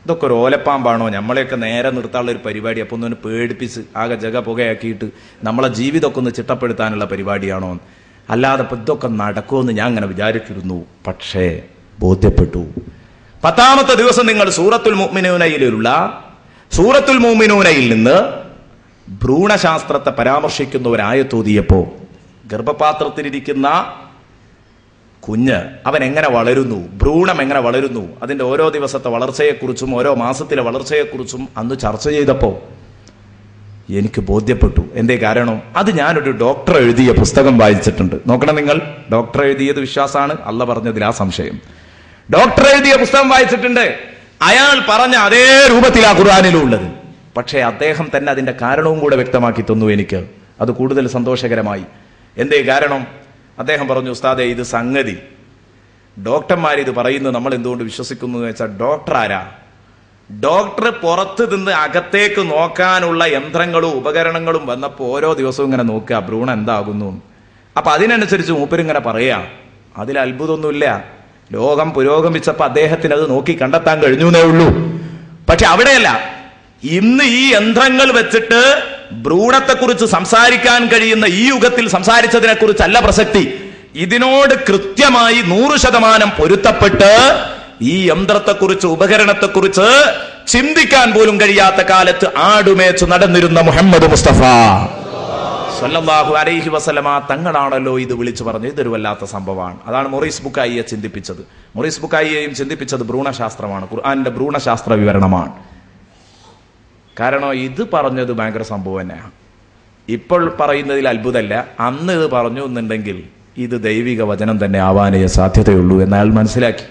ഇതൊക്കെ ഒരു ഓലപ്പാമ്പാണോ? നമ്മളെയൊക്കെ നേരെ നിർത്താനുള്ള ഒരു പരിപാടി. അപ്പോൾ ഒന്നൊന്ന് പേടിപ്പിച്ച് ആകെ ജഗ പുകയാക്കിയിട്ട് നമ്മളെ ജീവിതമൊക്കെ ഒന്ന് ചിട്ടപ്പെടുത്താനുള്ള പരിപാടിയാണോ? അല്ലാതെ ഇപ്പം ഇതൊക്കെ നടക്കുമെന്ന് ഞാൻ അങ്ങനെ വിചാരിച്ചിരുന്നു. പക്ഷേ ബോധ്യപ്പെട്ടു. 10ാമത്തെ ദിവസം നിങ്ങൾ സൂറത്തുൽ മുഅ്മിനൂനയിൽ നിന്ന് ഭ്രൂണശാസ്ത്രത്തെ പരാമർശിക്കുന്ന ഒരായത്തോതിയപ്പോ ഗർഭപാത്രത്തിലിരിക്കുന്ന കുഞ്ഞ് അവൻ എങ്ങനെ വളരുന്നു, ഭ്രൂണം എങ്ങനെ വളരുന്നു, അതിന്റെ ഓരോ ദിവസത്തെ വളർച്ചയെക്കുറിച്ചും ഓരോ മാസത്തിലെ വളർച്ചയെക്കുറിച്ചും അന്ന് ചർച്ച ചെയ്തപ്പോ എനിക്ക് ബോധ്യപ്പെട്ടു. എന്തേ കാരണം? അത് ഞാനൊരു ഡോക്ടർ എഴുതിയ പുസ്തകം വായിച്ചിട്ടുണ്ട്. നോക്കണം നിങ്ങൾ, ഡോക്ടർ എഴുതിയത് വിശ്വാസമാണ്, അല്ല പറഞ്ഞതിൽ ആ സംശയം. ഡോക്ടർ എഴുതിയ പുസ്തകം വായിച്ചിട്ടുണ്ട്. അയാൾ പറഞ്ഞ അതേ രൂപത്തിലാ ഖുർആനിലുള്ളത്. പക്ഷേ അദ്ദേഹം തന്നെ അതിന്റെ കാരണവും കൂടെ വ്യക്തമാക്കി തന്നു എനിക്ക്. അത് കൂടുതൽ സന്തോഷകരമായി. എന്തേ കാരണം? അദ്ദേഹം പറഞ്ഞു, ഉസ്താദേ, ഇത് സംഗതി ഡോക്ടർമാർ ഇത് പറയുന്നത് നമ്മൾ എന്തുകൊണ്ട് വിശ്വസിക്കുന്നു എന്ന് വെച്ചാൽ, ഡോക്ടർ ആരാ? ഡോക്ടർ പുറത്ത് നിന്ന് അകത്തേക്ക് നോക്കാനുള്ള യന്ത്രങ്ങളും ഉപകരണങ്ങളും വന്നപ്പോൾ ഓരോ ദിവസവും ഇങ്ങനെ നോക്കുക ഭ്രൂണം എന്താകുന്നു. അപ്പൊ അതിനനുസരിച്ച് മൂപ്പരിങ്ങനെ പറയാ. അതിൽ അത്ഭുതമൊന്നുമില്ല. ലോകം പുരോഗമിച്ചപ്പോ അദ്ദേഹത്തിന് അത് നോക്കി കണ്ടെത്താൻ കഴിഞ്ഞു എന്നേ ഉള്ളൂ. പക്ഷെ അവിടെയല്ല. ഇന്ന് ഈ യന്ത്രങ്ങൾ വെച്ചിട്ട് ഭ്രൂണത്തെക്കുറിച്ച് സംസാരിക്കാൻ കഴിയുന്ന ഈ യുഗത്തിൽ സംസാരിച്ചതിനെ കുറിച്ചല്ല പ്രസക്തി. ഇതിനോട് കൃത്യമായി 100% പൊരുത്തപ്പെട്ട് ഈ യന്ത്രത്തെക്കുറിച്ച് ഉപകരണത്തെക്കുറിച്ച് ചിന്തിക്കാൻ പോലും കഴിയാത്ത കാലത്ത് ആടുമേച്ചു നടന്നിരുന്ന മുഹമ്മദ് മുസ്തഫ സല്ലല്ലാഹു അലൈഹി വസല്ലമ തങ്ങളാണല്ലോ ഇത് വിളിച്ചു പറഞ്ഞു. ഇതൊരു വല്ലാത്ത സംഭവമാണ്. അതാണ് മൊറീസ് ബുക്കായിയെ ചിന്തിപ്പിച്ചത്. മൊറീസ് ബുക്കായിയെയും ചിന്തിപ്പിച്ചത് ഭ്രൂണശാസ്ത്രമാണ്, ഖുർആന്റെ ഭ്രൂണശാസ്ത്ര വിവരണമാണ്. കാരണം ഇത് പറഞ്ഞത് ഭയങ്കര സംഭവം തന്നെയാണ്. ഇപ്പോൾ പറയുന്നതിൽ അത്ഭുതമല്ല. അന്ന് ഇത് പറഞ്ഞു എന്നുണ്ടെങ്കിൽ ഇത് ദൈവിക വചനം തന്നെ ആവാനേ സാധ്യതയുള്ളൂ എന്ന് അയാൾ മനസ്സിലാക്കി.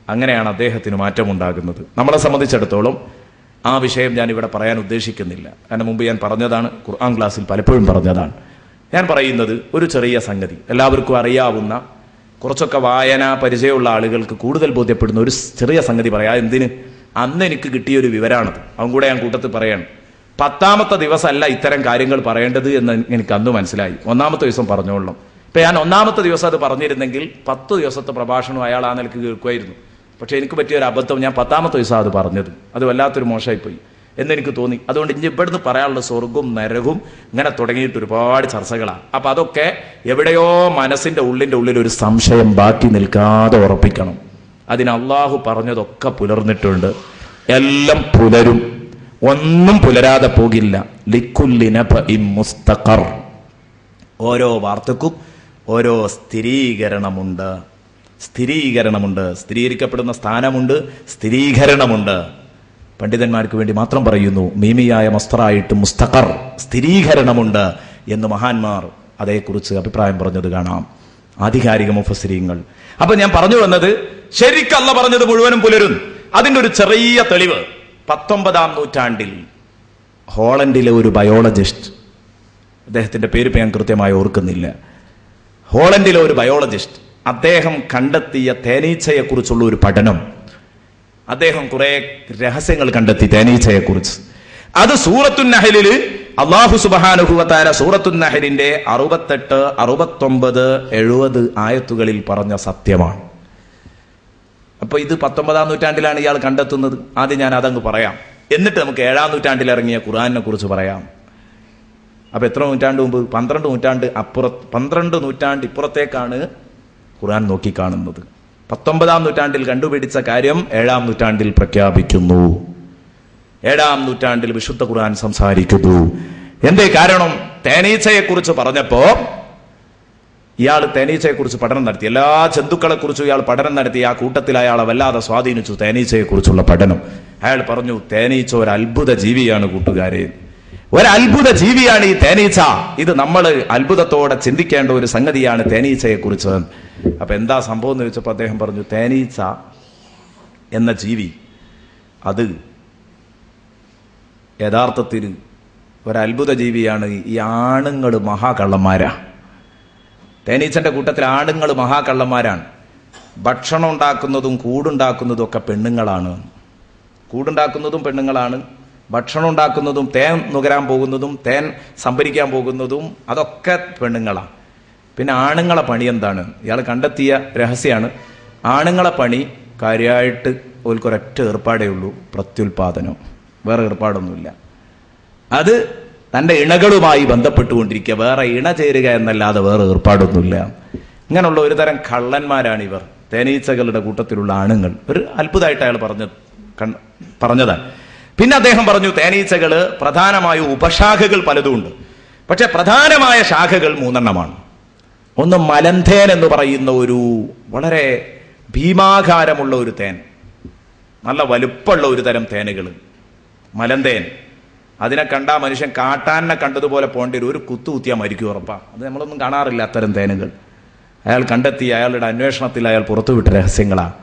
അങ്ങനെയാണ് അദ്ദേഹത്തിന് മാറ്റമുണ്ടാകുന്നത്. നമ്മളെ സംബന്ധിച്ചിടത്തോളം ആ വിഷയം ഞാൻ ഇവിടെ പറയാൻ ഉദ്ദേശിക്കുന്നില്ല. അതിന് മുമ്പ് ഞാൻ പറഞ്ഞതാണ്, ഖുർആൻ ക്ലാസ്സിൽ പലപ്പോഴും പറഞ്ഞതാണ്. ഞാൻ പറയുന്നത് ഒരു ചെറിയ സംഗതി, എല്ലാവർക്കും അറിയാവുന്ന, കുറച്ചൊക്കെ വായന പരിചയമുള്ള ആളുകൾക്ക് കൂടുതൽ ബോധ്യപ്പെടുന്ന ഒരു ചെറിയ സംഗതി പറയാം. എന്തിന്? അന്ന് എനിക്ക് കിട്ടിയൊരു വിവരമാണത്. അതും കൂടെ ഞാൻ കൂട്ടത്തിൽ പറയാണ്. 10ാമത്തെ ദിവസമല്ല ഇത്തരം കാര്യങ്ങൾ പറയേണ്ടത് എന്ന് എനിക്ക് അന്ന് മനസ്സിലായി. 1ാമത്തെ ദിവസം പറഞ്ഞോളണം. ഇപ്പൊ ഞാൻ 1ാമത്തെ ദിവസം അത് പറഞ്ഞിരുന്നെങ്കിൽ 10 ദിവസത്തെ പ്രഭാഷണം അയാൾ ആ നിലക്ക് കേൾക്കുമായിരുന്നു. പക്ഷെ എനിക്ക് പറ്റിയൊരു അബദ്ധം, ഞാൻ 10ാമത്തെ ദിവസം അത് പറഞ്ഞത്. അത് വല്ലാത്തൊരു മോശമായിപ്പോയി എന്നെനിക്ക് തോന്നി. അതുകൊണ്ട് ഇനി ഇവിടുന്ന് പറയാനുള്ള സ്വർഗവും നരകവും ഇങ്ങനെ തുടങ്ങിയിട്ട് ഒരുപാട് ചർച്ചകളാണ്. അപ്പൊ അതൊക്കെ എവിടെയോ മനസ്സിന്റെ ഉള്ളിൽ ഒരു സംശയം ബാക്കി നിൽക്കാതെ ഉറപ്പിക്കണം. അതിന് അള്ളാഹു പറഞ്ഞതൊക്കെ പുലർന്നിട്ടുണ്ട്. എല്ലാം പുലരും, ഒന്നും പുലരാതെ പോകില്ല. ലിക്കുല്ലി നബഇൻ മുസ്തഖർ. ഓരോ വാർത്തക്കും ഓരോ സ്ഥിരീകരണമുണ്ട്. സ്ഥിരീകരിക്കപ്പെടുന്ന സ്ഥാനമുണ്ട്, സ്ഥിരീകരണമുണ്ട്. പണ്ഡിതന്മാർക്ക് വേണ്ടി മാത്രം പറയുന്നു, മീമിയായ മസ്തറായിട്ട് മുസ്തഖർ, സ്ഥിരീകരണമുണ്ട് എന്ന് മഹാന്മാർ അതേക്കുറിച്ച് അഭിപ്രായം പറഞ്ഞത് കാണാം, ആധികാരിക മുഫസ്സിരീങ്ങൾ. അപ്പൊ ഞാൻ പറഞ്ഞു വന്നത്, ശരിക്കും അല്ലാഹു പറഞ്ഞത് മുഴുവനും പുലരും. അതിന്റെ ഒരു ചെറിയ തെളിവ് 19ാം നൂറ്റാണ്ടിൽ ഹോളണ്ടിലെ ഒരു ബയോളജിസ്റ്റ്, അദ്ദേഹത്തിന്റെ പേര് ഞാൻ കൃത്യമായി ഓർക്കുന്നില്ല, ഹോളണ്ടിലെ ഒരു ബയോളജിസ്റ്റ്, അദ്ദേഹം കണ്ടെത്തിയ തേനീച്ചയെക്കുറിച്ചുള്ള ഒരു പഠനം, അദ്ദേഹം കുറെ രഹസ്യങ്ങൾ കണ്ടെത്തി തേനീച്ചയെക്കുറിച്ച്. അത് സൂറത്തുൻ നഹലില് അല്ലാഹു സുബ്ഹാനഹു വ തആല സൂറത്തുൻ നഹലിന്റെ 68, 69, 70 ആയത്തുകളിൽ പറഞ്ഞ സത്യമാണ്. അപ്പൊ ഇത് 19ാം നൂറ്റാണ്ടിലാണ് ഇയാൾ കണ്ടെത്തുന്നത്. ആദ്യം ഞാൻ അതങ്ങ് പറയാം, എന്നിട്ട് നമുക്ക് 7ാം നൂറ്റാണ്ടിൽ ഇറങ്ങിയ ഖുർആനിനെ കുറിച്ച് പറയാം. അപ്പൊ എത്ര നൂറ്റാണ്ട് മുമ്പ്? 12 നൂറ്റാണ്ട് ഇപ്പുറത്തേക്കാണ് ഖുർആൻ നോക്കിക്കാണുന്നത്. 19ാം നൂറ്റാണ്ടിൽ കണ്ടുപിടിച്ച കാര്യം 7ാം നൂറ്റാണ്ടിൽ പ്രഖ്യാപിക്കുന്നു. 7ാം നൂറ്റാണ്ടിൽ വിശുദ്ധ ഖുർആൻ സംസാരിക്കുന്നു. എന്തേ കാരണം? തേനീച്ചയെക്കുറിച്ച് പറഞ്ഞപ്പോ ഇയാൾ തേനീച്ചയെക്കുറിച്ച് പഠനം നടത്തി. എല്ലാ ജന്തുക്കളെ കുറിച്ചും ഇയാൾ പഠനം നടത്തി. ആ കൂട്ടത്തിൽ അയാളെ വല്ലാതെ സ്വാധീനിച്ചു തേനീച്ചയെക്കുറിച്ചുള്ള പഠനം. അയാൾ പറഞ്ഞു, തേനീച്ച ഒരു അത്ഭുത ജീവിയാണ് കൂട്ടുകാരെ, ഒരത്ഭുത ജീവിയാണ് ഈ തേനീച്ച. ഇത് നമ്മൾ അത്ഭുതത്തോടെ ചിന്തിക്കേണ്ട ഒരു സംഗതിയാണ് തേനീച്ചയെക്കുറിച്ച്. അപ്പൊ എന്താ സംഭവം എന്ന് ചോദിച്ചപ്പോൾ അദ്ദേഹം പറഞ്ഞു, തേനീച്ച എന്ന ജീവി അത് യഥാർത്ഥത്തിൽ ഒരത്ഭുത ജീവിയാണ്. ഈ ആണുങ്ങൾ മഹാകള്ളന്മാരാ. തേനീച്ചന്റെ കൂട്ടത്തിൽ ആണുങ്ങൾ മഹാകള്ളന്മാരാണ്. ഭക്ഷണം ഉണ്ടാക്കുന്നതും കൂടുണ്ടാക്കുന്നതും ഒക്കെ പെണ്ണുങ്ങളാണ്. കൂടുണ്ടാക്കുന്നതും പെണ്ണുങ്ങളാണ്, ഭക്ഷണം ഉണ്ടാക്കുന്നതും തേൻ നുകരാൻ പോകുന്നതും തേൻ സംഭരിക്കാൻ പോകുന്നതും അതൊക്കെ പെണ്ണുങ്ങളാണ്. പിന്നെ ആണുങ്ങളെ പണി എന്താണ്? ഇയാൾ കണ്ടെത്തിയ രഹസ്യമാണ്. ആണുങ്ങളെ പണി കാര്യമായിട്ട് ഓൽക്കൊരൊറ്റ ഏർപ്പാടേ ഉള്ളൂ, പ്രത്യുൽപാദനം. വേറെ ഏർപ്പാടൊന്നുമില്ല. അത് തൻ്റെ ഇണകളുമായി ബന്ധപ്പെട്ടുകൊണ്ടിരിക്കുക, വേറെ ഇണ ചേരുക എന്നല്ലാതെ വേറെ ഏർപ്പാടൊന്നുമില്ല. ഇങ്ങനെയുള്ള ഒരു തരം കള്ളന്മാരാണ് ഇവർ, തേനീച്ചകളുടെ കൂട്ടത്തിലുള്ള ആണുങ്ങൾ. ഒരു അത്ഭുതമായിട്ട് അയാൾ പറഞ്ഞതാണ്. പിന്നെ അദ്ദേഹം പറഞ്ഞു, തേനീച്ചകൾ പ്രധാനമായും ഉപശാഖകൾ പലതുമുണ്ട്, പക്ഷെ പ്രധാനമായ ശാഖകൾ 3 ഒന്ന് മലന്തേൻ എന്ന് പറയുന്ന ഒരു വളരെ ഭീമാകാരമുള്ള ഒരു തേൻ, നല്ല വലുപ്പമുള്ള ഒരു തരം തേനുകൾ, മലന്തേൻ. അതിനെ കണ്ടാൽ മനുഷ്യൻ കാട്ടാനെ കണ്ടതുപോലെ പോകേണ്ടി വരും, ഒരു കുത്തിയാൽ മരിക്കും ഉറപ്പാ. അത് നമ്മളൊന്നും കാണാറില്ല അത്തരം തേനുകൾ. അയാൾ കണ്ടെത്തി, അയാളുടെ അന്വേഷണത്തിൽ അയാൾ പുറത്തുവിട്ട രഹസ്യങ്ങളാണ്.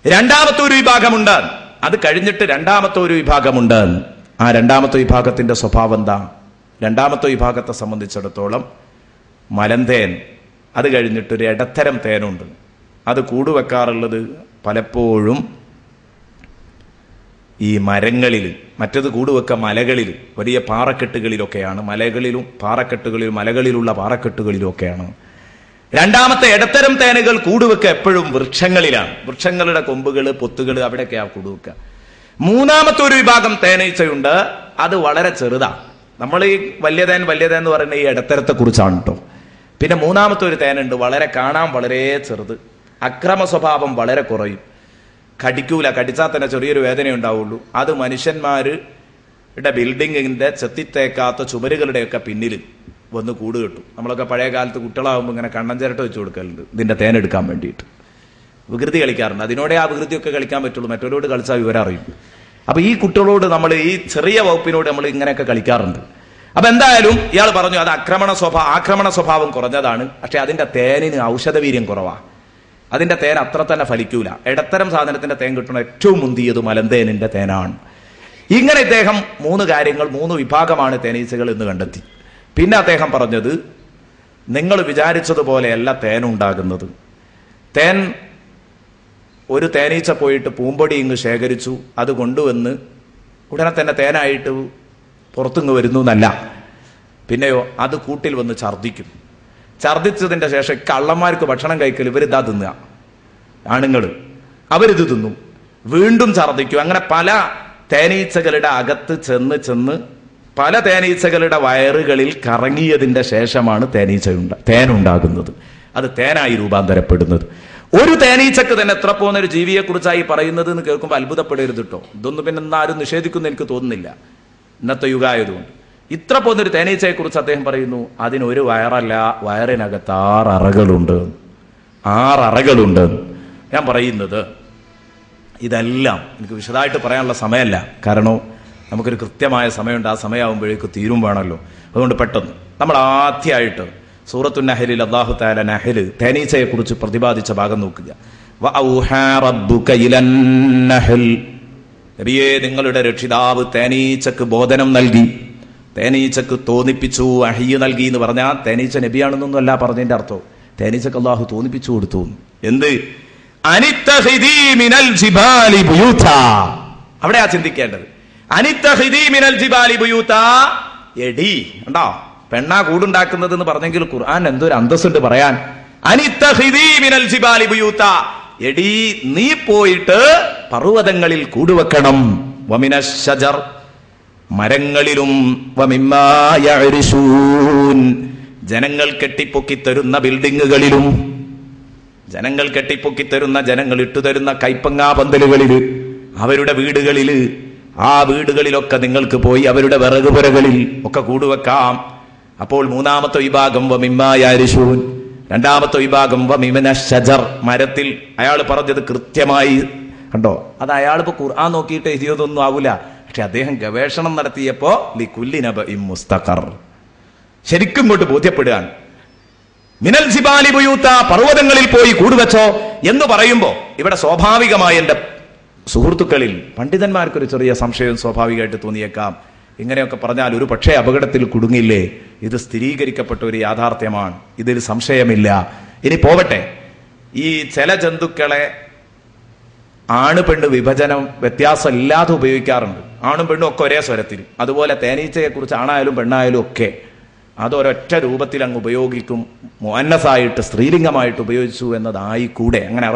രണ്ടാമത്തെ ഒരു വിഭാഗമുണ്ട്, അത് കഴിഞ്ഞിട്ട് രണ്ടാമത്തെ ഒരു വിഭാഗമുണ്ട്. ആ രണ്ടാമത്തെ വിഭാഗത്തിന്റെ സ്വഭാവം എന്താ? രണ്ടാമത്തെ വിഭാഗത്തെ സംബന്ധിച്ചിടത്തോളം മലന്തേൻ, അത് കഴിഞ്ഞിട്ടൊരു ഇടത്തരം തേനുണ്ട്. അത് കൂടുവെക്കാറുള്ളത് പലപ്പോഴും ഈ മരങ്ങളിൽ, മറ്റത് കൂടുവെക്ക മലകളിൽ, വലിയ പാറക്കെട്ടുകളിലൊക്കെയാണ്. മലകളിലും പാറക്കെട്ടുകളിലും, മലകളിലുള്ള പാറക്കെട്ടുകളിലുമൊക്കെയാണ്. രണ്ടാമത്തെ ഇടത്തരം തേനുകൾ കൂടുവെക്ക എപ്പോഴും വൃക്ഷങ്ങളിലാണ്, വൃക്ഷങ്ങളുടെ കൊമ്പുകൾ, പൊത്തുകൾ, അവിടെയൊക്കെയാണ് കൂടുവെക്ക. മൂന്നാമത്തെ ഒരു വിഭാഗം തേനീച്ചയുണ്ട്, അത് വളരെ ചെറുതാണ്. നമ്മൾ ഈ വല്യതേൻ എന്ന് പറയുന്ന ഈ ഇടത്തരത്തെ കുറിച്ചാണ് കേട്ടോ. പിന്നെ മൂന്നാമത്തെ ഒരു തേനുണ്ട്, കാണാൻ വളരെ ചെറുത്, അക്രമ സ്വഭാവം വളരെ കുറയും, കടിക്കൂല, കടിച്ചാൽ തന്നെ ചെറിയൊരു വേദന ഉണ്ടാവുള്ളൂ. അത് മനുഷ്യന്മാരുടെ ബിൽഡിങ്ങിന്റെ ചെത്തിത്തേക്കാത്ത ചുമരുകളുടെയൊക്കെ പിന്നിൽ വന്ന് കൂട് കെട്ടും. നമ്മളൊക്കെ പഴയ കാലത്ത് കുട്ടികളാകുമ്പോൾ ഇങ്ങനെ കണ്ണൻ ചിരട്ട വെച്ച് കൊടുക്കലുണ്ട് ഇതിന്റെ തേനെടുക്കാൻ വേണ്ടിയിട്ട്. വികൃതി കളിക്കാറുണ്ട്. അതിനോടെ ആ വികൃതിയൊക്കെ കളിക്കാൻ പറ്റുള്ളൂ, മറ്റൊരോട് കളിച്ചാൽ വിവരം അറിയും. അപ്പൊ ഈ കുട്ടികളോട് നമ്മൾ, ഈ ചെറിയ വകുപ്പിനോട് നമ്മൾ ഇങ്ങനെയൊക്കെ കളിക്കാറുണ്ട്. അപ്പൊ എന്തായാലും ഇയാൾ പറഞ്ഞു, അത് ആക്രമണ സ്വഭാവം കുറഞ്ഞതാണ്, പക്ഷെ അതിന്റെ തേനിന് ഔഷധവീര്യം കുറവാണ്. അതിന്റെ തേൻ അത്ര തന്നെ ഫലിക്കൂല. ഇടത്തരം സാധനത്തിന്റെ തേൻ കിട്ടുന്ന ഏറ്റവും മുന്തിയത് മലന്തേനിന്റെ തേനാണ്. ഇങ്ങനെ ഇദ്ദേഹം 3 കാര്യങ്ങൾ, 3 വിഭാഗമാണ് തേനീച്ചകൾ എന്ന് കണ്ടെത്തി. പിന്നെ അദ്ദേഹം പറഞ്ഞത്, നിങ്ങൾ വിചാരിച്ചതുപോലെയല്ല തേൻ ഉണ്ടാകുന്നത്. തേൻ, ഒരു തേനീച്ച പോയിട്ട് പൂമ്പൊടി ഇങ്ങ് ശേഖരിച്ചു, അത് കൊണ്ടുവന്ന് ഉടനെ തന്നെ തേനായിട്ട് പുറത്തുനിന്ന് വരുന്നു എന്നല്ല. പിന്നെയോ അത് കൂട്ടിൽ വന്ന് ഛർദ്ദിക്കും. ഛർദ്ദിച്ചതിന്റെ ശേഷം കള്ളന്മാർക്ക് ഭക്ഷണം കഴിക്കൽ ഇവരിതാ തിന്നുക, ആണുങ്ങൾ അവരിത് തിന്നും, വീണ്ടും ഛർദ്ദിക്കും. അങ്ങനെ പല തേനീച്ചകളുടെ അകത്ത് ചെന്ന് പല തേനീച്ചകളുടെ വയറുകളിൽ കറങ്ങിയതിന്റെ ശേഷമാണ് തേനുണ്ടാകുന്നത്. അത് തേനായി രൂപാന്തരപ്പെടുന്നത്. ഒരു തേനീച്ചക്ക് തന്നെ എത്ര പോകുന്നൊരു ജീവിയെ കുറിച്ചായി പറയുന്നത് എന്ന് കേൾക്കുമ്പോൾ അത്ഭുതപ്പെടരുത് കേട്ടോ. ഇതൊന്നും പിന്നെ ആരും നിഷേധിക്കുന്നു എനിക്ക് തോന്നുന്നില്ല, ഇന്നത്തെ യുഗമായതുകൊണ്ട്. ഇത്ര പോകുന്നൊരു തേനീച്ചയെ കുറിച്ച് അദ്ദേഹം പറയുന്നു, അതിനൊരു വയറല്ല, വയറിനകത്ത് 6 അറകളുണ്ട്. 6 അറകളുണ്ട്. ഞാൻ പറയുന്നത് ഇതെല്ലാം എനിക്ക് വിശദമായിട്ട് പറയാനുള്ള സമയമല്ല, കാരണം നമുക്കൊരു കൃത്യമായ സമയമുണ്ട്. ആ സമയമാകുമ്പോഴേക്ക് തീരും വേണമല്ലോ. അതുകൊണ്ട് പെട്ടെന്ന് നമ്മൾ ആദ്യമായിട്ട് സൂറത്തു നഹലിൽ അല്ലാഹു തആല നഹൽ, തേനീച്ചയെ കുറിച്ച് പ്രതിപാദിച്ച ഭാഗം നോക്കുക. വഔഹാ റബ്ബുക ഇലൻ നഹൽ, നബിയേ നിങ്ങളുടെ രക്ഷിതാവ് തേനീച്ചക്ക് ബോധനം നൽകി, തേനീച്ചക്ക് തോന്നിപ്പിച്ചു, അഹ്യ നൽകി എന്ന് പറഞ്ഞാൽ തേനീച്ച നബിയാണെന്നൊന്നും അല്ല പറഞ്ഞതിന്റെ അർത്ഥം. തേനീച്ചക്ക് അല്ലാഹു തോന്നിപ്പിച്ചു കൊടുത്തു. എന്ത്? അനിത്തഖിദീ മിനൽ ജിബാലി ബുയൂതാ. അവിടെയാ ചിന്തിക്കേണ്ടത്. അനിത്തഖിദീ മിനൽ ജിബാലി ബുയൂതാ. എടി കണ്ടോ, പെണ്ണാ കൂടുണ്ടാക്കുന്നത് എന്ന് പറഞ്ഞെങ്കിൽ ഖുർആൻ എന്തൊരു അന്തസ്സുണ്ട് പറയാൻ. അനിത്തഖിദീ മിനൽ ജിബാലി ബുയൂതാ, എടി നീ പോയിട്ട് പർവ്വതങ്ങളിൽ കൂടുവെക്കണം. വമിനശ് ശജർ, മരങ്ങളിലും, വമിമ്മാ യഅരിശൂൻ, ജനങ്ങൾ കെട്ടിപ്പൊക്കിത്തരുന്ന ബിൽഡിങ്ങുകളിലും, ജനങ്ങൾ കെട്ടിപ്പൊക്കിത്തരുന്ന, ജനങ്ങൾ ഇട്ടുതരുന്ന കൈപ്പങ്ങാ പന്തലുകളിൽ, അവരുടെ വീടുകളിൽ, ആ വീടുകളിലൊക്കെ നിങ്ങൾക്ക് പോയി അവരുടെ വിറകുപുരകളിൽ ഒക്കെ കൂടുവെക്കാം. അപ്പോൾ മൂന്നാമത്തെ വിഭാഗം വമിമ്മാ യഅരിശൂൻ, രണ്ടാമത്തെ വിഭാഗം വമിനശ് ശജർ, മരത്തിൽ. അയാൾ പറഞ്ഞത് കൃത്യമായി കണ്ടോ, അത് അയാളിപ്പോ ഖുർആൻ നോക്കിയിട്ട് എഴുതിയതൊന്നും ആവൂല, പക്ഷെ അദ്ദേഹം ഗവേഷണം നടത്തിയപ്പോ ലികുല്ലി നബഇൻ മുസ്തഖർ, ശരിക്കും കൊണ്ട് ബോധ്യപ്പെടുകയാണ്. മിനൽ ജിബാലി ബുയൂത, പർവ്വതങ്ങളിൽ പോയി കൂടുവെച്ചോ എന്ന് പറയുമ്പോ ഇവിടെ സ്വാഭാവികമായി എന്റെ സുഹൃത്തുക്കളിൽ പണ്ഡിതന്മാർക്കൊരു ചെറിയ സംശയം സ്വാഭാവികമായിട്ട് തോന്നിയേക്കാം. ഇങ്ങനെയൊക്കെ പറഞ്ഞാൽ ഒരു പക്ഷേ അപകടത്തിൽ കുടുങ്ങില്ലേ? ഇത് സ്ഥിരീകരിക്കപ്പെട്ട ഒരു യാഥാർത്ഥ്യമാണ്, ഇതിൽ സംശയമില്ല. ഇനി പോവട്ടെ, ഈ ചില ജന്തുക്കളെ ആണ് പെണ്ണ് വിഭജനം വ്യത്യാസമില്ലാതെ ഉപയോഗിക്കാറുണ്ട്. ആണും പെണ്ണും ഒക്കെ ഒരേ സ്വരത്തിൽ. അതുപോലെ തേനീച്ചയെ കുറിച്ച് ആണായാലും പെണ്ണായാലും ഒക്കെ അതൊരൊറ്റ രൂപത്തിൽ അങ്ങ് ഉപയോഗിക്കും. മുഅന്നസായിട്ട്, സ്ത്രീലിംഗമായിട്ട് ഉപയോഗിച്ചു എന്നതായി കൂടെ. അങ്ങനെ